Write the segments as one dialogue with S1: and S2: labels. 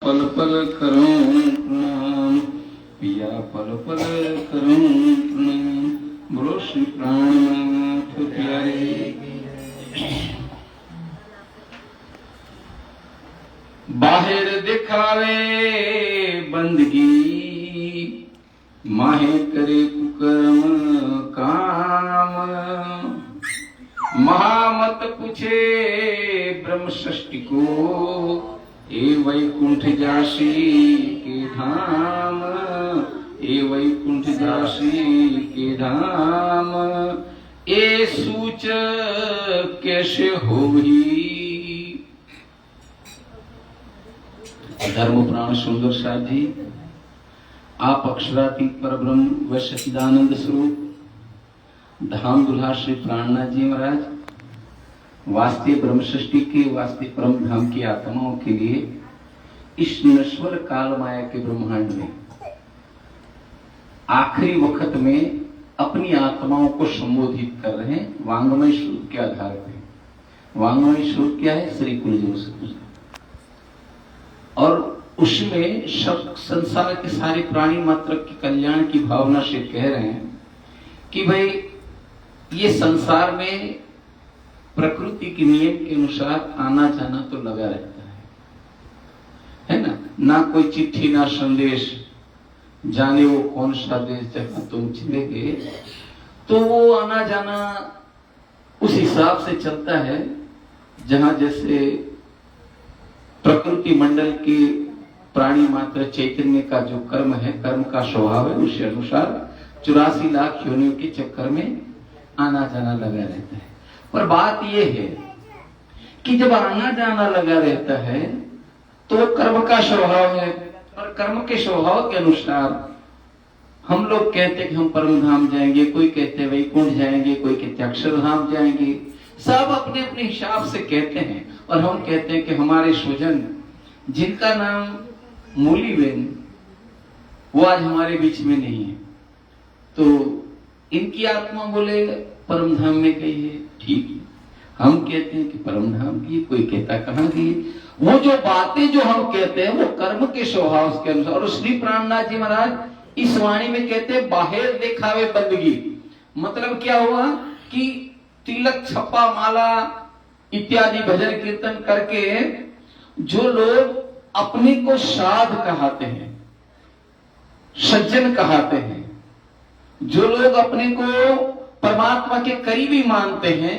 S1: पल पल करूं प्रणाम पिया, पल पल करूं प्रणाम। बोलो श्री प्राणनाथ प्यारे। बाहर दिखावे बंदगी, माहे करे कुकर्म काम। महामत पूछे ब्रह्म सृष्टि को, ए वैकुंठ जासी के धाम, ए वैकुंठ जासी के धाम। ए सूच कैसे होगी। धर्म प्राण सुंदर साथ जी, आप अक्षरातीत पर ब्रह्म व सच्चिदानंद स्वरूप धाम दुल्हा श्री प्राणनाथ जी महाराज वास्तव ब्रह्म सृष्टि के वास्तव परम धाम की आत्माओं के लिए इस नश्वर काल माया के ब्रह्मांड में आखिरी वक्त में अपनी आत्माओं को संबोधित कर रहे हैं वांग्मय श्लोक के आधार पर। वांग्मय श्लोक क्या है? श्री कुलदेव। और उसमें सब संसार के सारे प्राणी मात्र के कल्याण की भावना से कह रहे हैं कि भाई ये संसार में प्रकृति के नियम के अनुसार आना जाना तो लगा रहता है ना। ना कोई चिट्ठी ना संदेश, जाने वो कौन सा देश जहां तुम चले गए, तो वो आना जाना उस हिसाब से चलता है जहां जैसे प्रकृति मंडल के प्राणी मात्र चैतन्य का जो कर्म है, कर्म का स्वभाव है, उस अनुसार 84 लाख योनियों के चक्कर में आना जाना लगा रहता है। पर बात यह है कि जब आना जाना लगा रहता है तो कर्म का स्वभाव है, और कर्म के स्वभाव के अनुसार हम लोग कहते कि हम परम धाम जाएंगे, कोई कहते वैकुंठ जाएंगे, कोई कहते अक्षरधाम जाएंगे। सब अपने अपने हिसाब से कहते हैं। और हम कहते हैं कि हमारे स्वजन जिनका नाम मूलीबेन, वो आज हमारे बीच में नहीं है, तो इनकी आत्मा बोले परम धाम में गई है। ठीक है, हम कहते हैं कि परम धाम की, कोई कहता कहां गई। वो जो बातें जो हम कहते हैं वो कर्म के स्वभाव के अनुसार। और श्री प्राणनाथ जी महाराज इस वाणी में कहते हैं बाहर दिखावे बंदगी। मतलब क्या हुआ कि तिलक छप्पा माला इत्यादि भजन कीर्तन करके जो लोग अपने को साध कहते हैं, सज्जन कहते हैं, जो लोग अपने को परमात्मा के करीबी मानते हैं,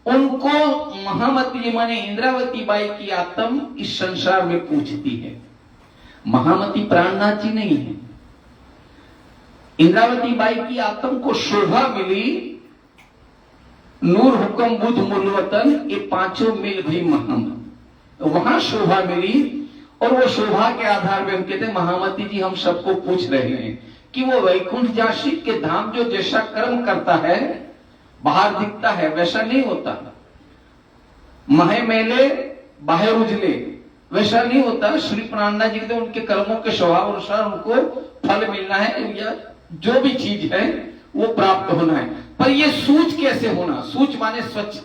S1: उनको महामती माने इंद्रावती बाई की आत्म इस संसार में पूछती है। महामती प्राणनाथ जी नहीं है। इंद्रावती बाई की आत्म को शोभा मिली, नूर हुक्म बुद्ध मूलवतन, ये पांचों मिल भी महामत, वहां शोभा मिली। और वो शोभा के आधार पर हम कहते हैं महामती जी हम सबको पूछ रहे हैं कि वो वैकुंठ जासी के धाम जो जैसा कर्म करता है बाहर दिखता है वैसा नहीं होता। महे मेले बाहर उजले वैसा नहीं होता। श्री प्राणनाथ जी के उनके कर्मों के स्वभाव अनुसार उनको फल मिलना है, या जो भी चीज है वो प्राप्त होना है। पर ये सूच कैसे होना? सूच माने स्वच्छ।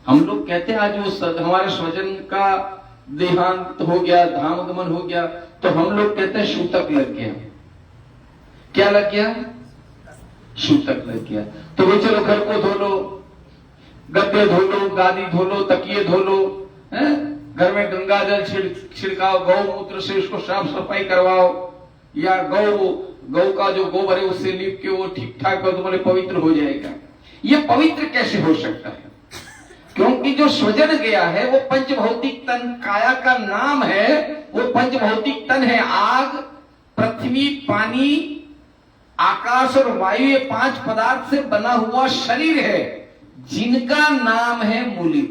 S1: हम लोग कहते हैं आज वो हमारे स्वजन का देहांत हो गया, धाम गमन हो गया, तो हम लोग कहते हैं सूतक लग गया। क्या लग गया? सूतक लग गया। तो वो चलो घर को धो लो, गद्दे धो लो, गादी धो लो, तकिए धो लो, घर में गंगा जल छिड़काओ, गौमूत्र से उसको साफ सफाई करवाओ, या गौ का जो गोबर है उससे लीप के वो ठीक ठाक कर तुम्हारे पवित्र हो जाएगा। ये पवित्र कैसे हो सकता है? क्योंकि जो स्वजन गया है वो पंचभौतिक तन, काया का नाम है वो पंचभौतिक तन है। आग, पृथ्वी, पानी, आकाश और वायु, ये 5 पदार्थ से बना हुआ शरीर है जिनका नाम है मूली।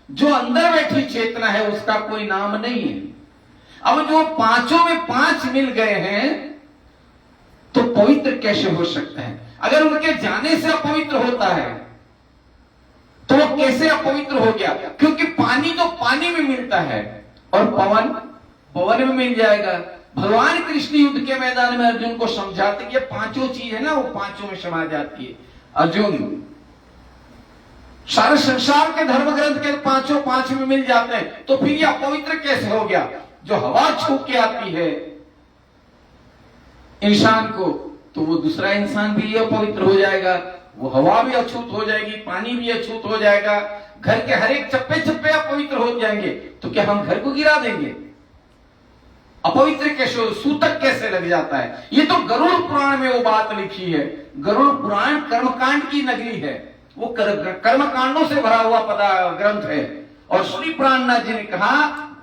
S1: जो अंदर बैठी चेतना है उसका कोई नाम नहीं है। अब जो पांचों में 5 मिल गए हैं तो पवित्र कैसे हो सकता है? अगर उनके जाने से अपवित्र होता है तो वो कैसे अपवित्र हो गया? क्योंकि पानी तो पानी में मिलता है और पवन पवन में मिल जाएगा। भगवान कृष्ण युद्ध के मैदान में अर्जुन को समझाते कि ये पांचों चीज है ना, वो पांचों में समा जाती है। अर्जुन सारे संसार के धर्म ग्रंथ के पांचों 5 में मिल जाते हैं, तो फिर ये अपवित्र कैसे हो गया? जो हवा छू के आती है इंसान को, तो वो दूसरा इंसान भी अपवित्र हो जाएगा, वो हवा भी अछूत हो जाएगी, पानी भी अछूत हो जाएगा, घर के हर एक चप्पे चप्पे अपवित्र हो जाएंगे। तो क्या हम घर को गिरा देंगे? अपवित्र कैसे, सूतक कैसे लग जाता है? ये तो गरुड़ पुराण में वो बात लिखी है। गरुड़ पुराण कर्मकांड की नगरी है, वो कर्मकांडों से भरा हुआ ग्रंथ है। और श्री प्राणनाथ जी ने कहा,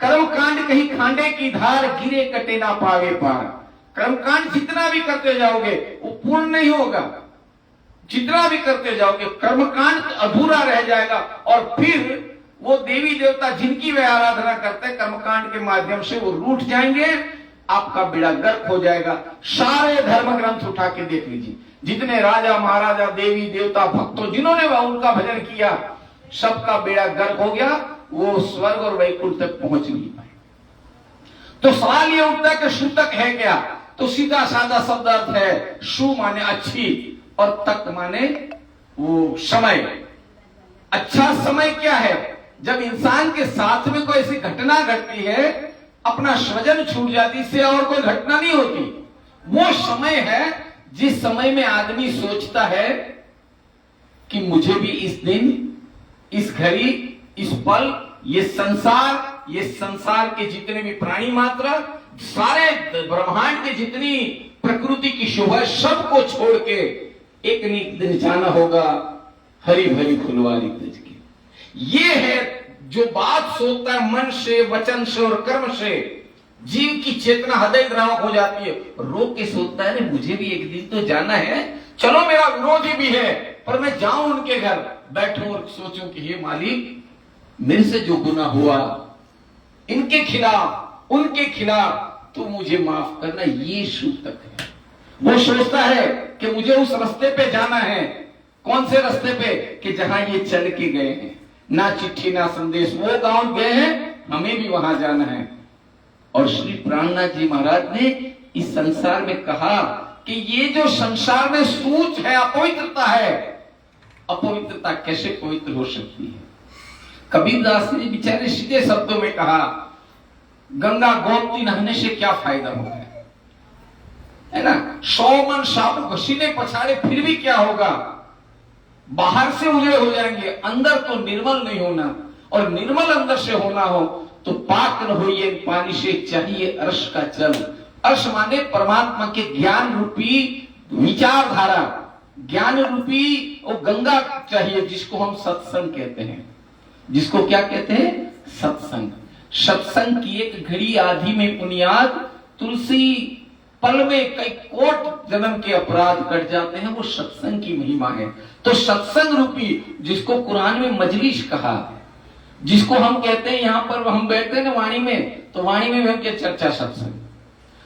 S1: कर्मकांड कहीं खांडे की धार, गिरे कटे ना पावे पार। कर्मकांड जितना भी करते जाओगे वो पूर्ण नहीं होगा, जितना भी करते जाओगे कर्मकांड अधूरा रह जाएगा। और फिर वो देवी देवता जिनकी वे आराधना करते हैं कर्मकांड के माध्यम से, वो रूठ जाएंगे, आपका बेड़ा गर्क हो जाएगा। सारे धर्म ग्रंथ उठा के देख लीजिए, जितने राजा महाराजा देवी देवता भक्तों जिन्होंने उनका भजन किया, सबका बेड़ा गर्क हो गया, वो स्वर्ग और वैकुंठ तक पहुंच नहीं पाए। तो सवाल ये उठता है कि सूतक है क्या? तो सीधा साधा शब्द अर्थ है, शु माने अच्छी और तक माने वो समय। अच्छा समय क्या है? जब इंसान के साथ में कोई ऐसी घटना घटती है, अपना स्वजन छूट जाती, इससे और कोई घटना नहीं होती, वो समय है जिस समय में आदमी सोचता है कि मुझे भी इस दिन, इस घड़ी, इस पल, ये संसार के जितने भी प्राणी मात्र, सारे ब्रह्मांड के जितनी प्रकृति की शोभा, सबको छोड़ के एक न एक दिन जाना होगा हरी भरी फुलवारी ब्रज की। ये है जो बात सोचता है मन से, वचन से और कर्म से, जीव की चेतना हृदय द्रावक हो जाती है। रो के सोचता है, मुझे भी एक दिन तो जाना है, चलो मेरा विरोधी भी है पर मैं जाऊं उनके घर, बैठूं और सोचूं कि हे मालिक, मेरे से जो गुनाह हुआ इनके खिलाफ, उनके खिलाफ, तो मुझे माफ करना। ये सूतक है। वो सोचता है कि मुझे उस रास्ते पे जाना है। कौन से रास्ते पे? कि जहां ये चल के गए हैं, ना चिट्ठी ना संदेश, वो गांव गए हैं, हमें भी वहां जाना है। और श्री प्राणनाथ जी महाराज ने इस संसार में कहा कि ये जो संसार में सूच है, अपवित्रता है, अपवित्रता कैसे पवित्र हो सकती है? कबीरदास ने बेचारे सीधे शब्दों में कहा, गंगा गोमती नहाने से क्या फायदा होगा, है ना? 100 मन साबुन घसीने पछाड़े फिर भी क्या होगा? बाहर से उजड़े हो जाएंगे, अंदर तो निर्मल नहीं होना। और निर्मल अंदर से होना हो तो पाक न होइए पानी से, चाहिए अर्श का जल। अर्श माने परमात्मा के ज्ञान रूपी विचारधारा, ज्ञान रूपी वो गंगा चाहिए, जिसको हम सत्संग कहते हैं। जिसको क्या कहते हैं? सत्संग। सत्संग की एक घड़ी आधी में बुनियाद, तुलसी पल में कई कोट जन्म के अपराध कट जाते हैं, वो सत्संग की महिमा है। तो सत्संग रूपी, जिसको कुरान में मजलिस कहा, जिसको हम कहते हैं, यहां पर हम बैठते हैं ना वाणी में, तो वाणी में भी हम क्या चर्चा सत्संग,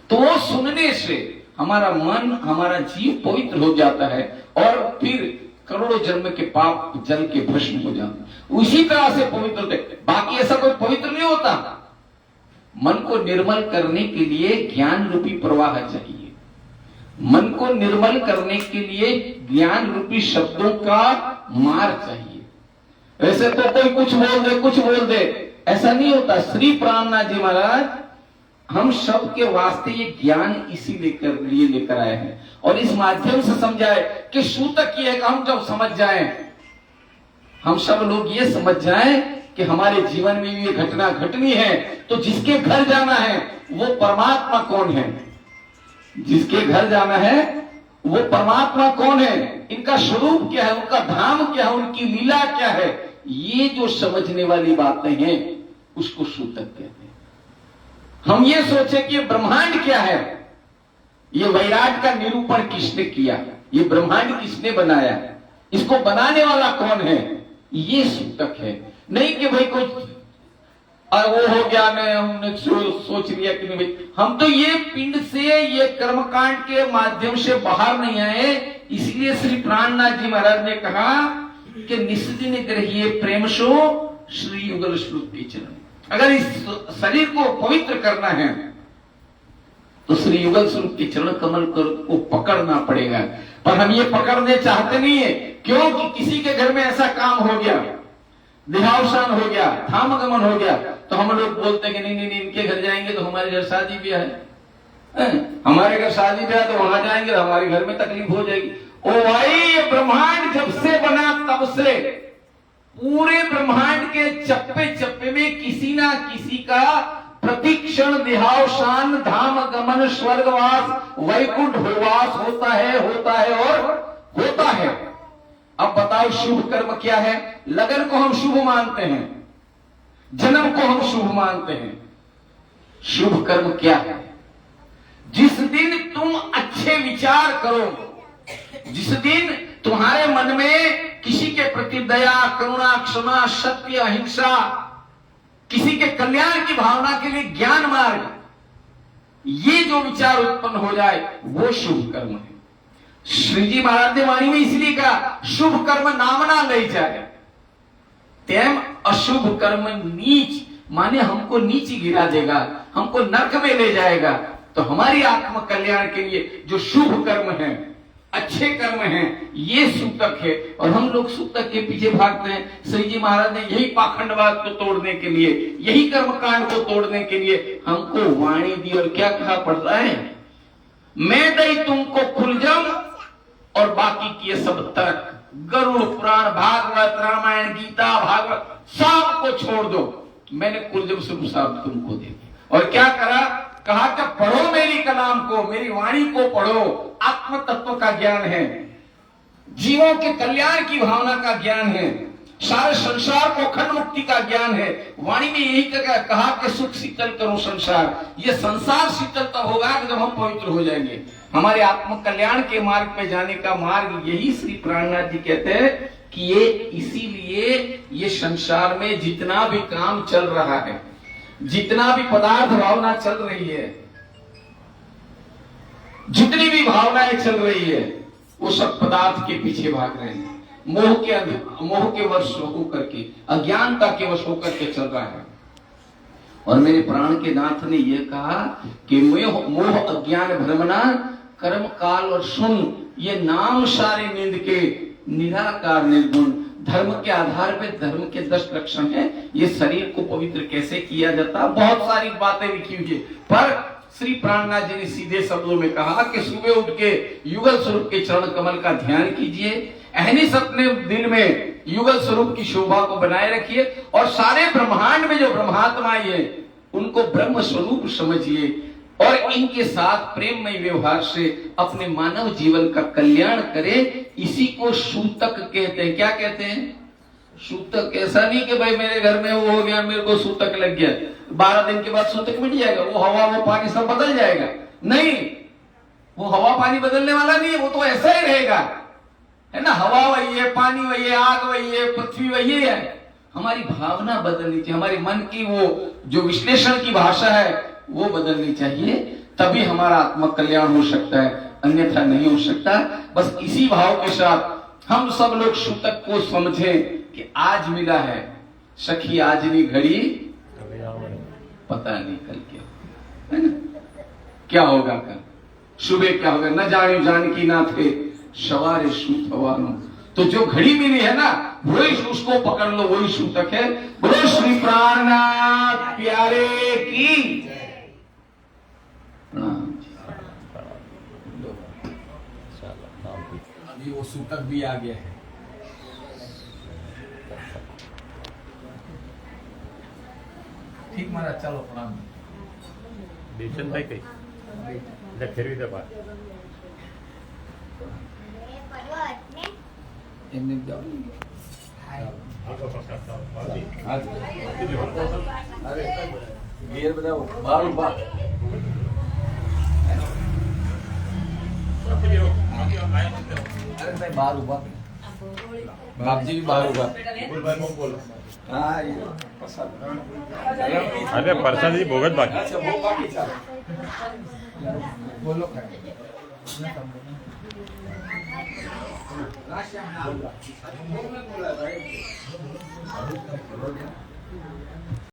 S1: तो वो सुनने से हमारा मन, हमारा जीव पवित्र हो जाता है और फिर करोड़ों जन्म के पाप जल के भस्म हो जाते हैं। उसी तरह से पवित्र होते। बाकी ऐसा कोई पवित्र नहीं होता। मन को निर्मल करने के लिए ज्ञान रूपी प्रवाह चाहिए। मन को निर्मल करने के लिए ज्ञान रूपी शब्दों का मार चाहिए। वैसे तो कोई कुछ बोल दे, ऐसा नहीं होता। श्री प्राणनाथ जी महाराज हम सब के वास्ते ये ज्ञान इसी लिए लेकर आए हैं और इस माध्यम से समझाए कि सूतक ये है कि हम जब समझ जाएं, हम सब लोग ये समझ जाएं कि हमारे जीवन में ये घटना घटनी है, तो जिसके घर जाना है वो परमात्मा कौन है, जिसके घर जाना है वो परमात्मा कौन है, इनका स्वरूप क्या है, उनका धाम क्या है, उनकी लीला क्या है, ये जो समझने वाली बातें हैं उसको सूतक कहते हैं। हम ये सोचे कि ये ब्रह्मांड क्या है, ये वैराट का निरूपण किसने किया, ये ब्रह्मांड किसने बनाया, इसको बनाने वाला कौन है, ये सूतक है। नहीं कि भाई कुछ वो हो गया, मैं हमने सोच लिया कि नहीं भाई, हम तो ये पिंड से, ये कर्मकांड के माध्यम से बाहर नहीं आए। इसलिए श्री प्राणनाथ जी महाराज ने कहा कि निस्दिन ग्रहिए प्रेम सो श्री युगल श्रुत के चरण। अगर इस शरीर को पवित्र करना है तो श्री युगल स्वरूप के चरण कमल को पकड़ना पड़ेगा। पर हम ये पकड़ने चाहते नहीं है, क्योंकि किसी के घर में ऐसा काम हो गया, देहावसान हो गया, धामागमन हो गया, तो हम लोग बोलते हैं कि नहीं नहीं नहीं इनके घर जाएंगे तो हमारे घर शादी ब्याह है, हमारे घर शादी ब्याह तो वहां जाएंगे तो हमारे घर में तकलीफ हो जाएगी। ओ भाई, ये ब्रह्मांड जब से बना तब से पूरे ब्रह्मांड के चप्पे चप्पे में किसी ना किसी का प्रतिक्षण देहावसान, धाम गमन, स्वर्गवास, वैकुंठ वास होता है और होता है। अब बताओ शुभ कर्म क्या है? लगन को हम शुभ मानते हैं, जन्म को हम शुभ मानते हैं। शुभ कर्म क्या है? जिस दिन तुम अच्छे विचार करो, जिस दिन तुम्हारे मन में किसी के प्रति दया, करुणा, क्षमा, सत्य, अहिंसा, किसी के कल्याण की भावना के लिए ज्ञान मार्ग, ये जो विचार उत्पन्न हो जाए वो शुभ कर्म है। श्री जी महाराज ने वाणी में इसलिए कहा शुभ कर्म नाम ना ले जाए, तेम अशुभ कर्म नीच, माने हमको नीच गिरा देगा, हमको नरक में ले जाएगा। तो हमारी आत्म कल्याण के लिए जो शुभ कर्म है, अच्छे कर्म हैं, ये सूतक है। और हम लोग सूतक के पीछे भागते हैं। श्री जी महाराज ने यही पाखंडवाद को तोड़ने के लिए, यही कर्मकांड को तोड़ने के लिए हमको वाणी दी। और क्या कहा पड़ रहा है? मैं दई तुमको कुलजम और बाकी किए सब तर्क, गरुड़ पुराण, भागवत, रामायण, गीता, भागवत सबको छोड़ दो, मैंने कुलजम स्वरूप साहब तुमको दे दिया। और क्या करा? कहा कि पढ़ो मेरी कलाम को, मेरी वाणी को पढ़ो। आत्म तत्व का ज्ञान है, जीवों के कल्याण की भावना का ज्ञान है, सारे संसार को अखंड मुक्ति का ज्ञान है। वाणी में यही कहा कि सुख शीतल करो संसार। ये संसार शीतल तब होगा जब हम पवित्र हो जाएंगे। हमारे आत्म कल्याण के मार्ग पे जाने का मार्ग यही श्री प्राणनाथ जी कहते हैं कि ये इसीलिए ये संसार में जितना भी काम चल रहा है, जितना भी पदार्थ भावना चल रही है, जितनी भी भावनाएं चल रही है, वो सब पदार्थ के पीछे भाग रहे हैं। मोह के वश होकर के, अज्ञानता के वश होकर के चल रहा है। और मेरे प्राण के नाथ ने यह कहा कि मोह अज्ञान भ्रमना कर्म काल और सुन, ये नाम सारे नींद के निराकार निर्गुण। धर्म के आधार पे धर्म के 10 लक्षण है। ये शरीर को पवित्र कैसे किया जाता, बहुत सारी बातें लिखी हुई है, पर श्री प्राणनाथ जी ने सीधे शब्दों में कहा कि सुबह उठ के युगल स्वरूप के चरण कमल का ध्यान कीजिए, अहनिस अपने दिल में युगल स्वरूप की शोभा को बनाए रखिए, और सारे ब्रह्मांड में जो ब्रह्मात्माएं है उनको ब्रह्म स्वरूप समझिए, और इनके साथ प्रेममय व्यवहार से अपने मानव जीवन का कल्याण करें। इसी को सूतक कहते हैं। क्या कहते हैं? सूतक। ऐसा नहीं कि भाई मेरे घर में वो हो गया, मेरे को सूतक लग गया, 12 दिन के बाद सूतक मिट जाएगा, वो हवा वो पानी सब बदल जाएगा। नहीं, वो हवा पानी बदलने वाला नहीं है, वो तो ऐसा ही रहेगा, है ना। हवा वही है, पानी वही है, आग वही है, पृथ्वी वही है। हमारी भावना बदलनी चाहिए, हमारे मन की वो जो विश्लेषण की भाषा है वो बदलनी चाहिए, तभी हमारा आत्म कल्याण हो सकता है, अन्यथा नहीं हो सकता। बस इसी भाव के साथ हम सब लोग सूतक को समझें कि आज मिला है सखी, आज नहीं घड़ी पता नहीं कल क्या, है ना, क्या होगा कल, सुबह क्या होगा न जाने, जानकी ना थे सवारे सूत हवानो। तो जो घड़ी मिली है ना, वही उसको पकड़ लो, वही सूतक है। बोलो श्री प्राणनाथ प्यारे की प्रणाम। अभी वो सूतक भी आ गया है। ठीक महाराज, चलो प्रणाम।
S2: देशन भाई कहीं फेरवी दे बात
S1: एमने जाओ। अरे गियर बताओ, बाहर बाहर अरे भाई बाहर उभा, बाप जी भी बाहर उभा।
S2: अरे प्रसाद जी भोगत बाकी।
S1: अच्छा वो बाकी चलो बोलो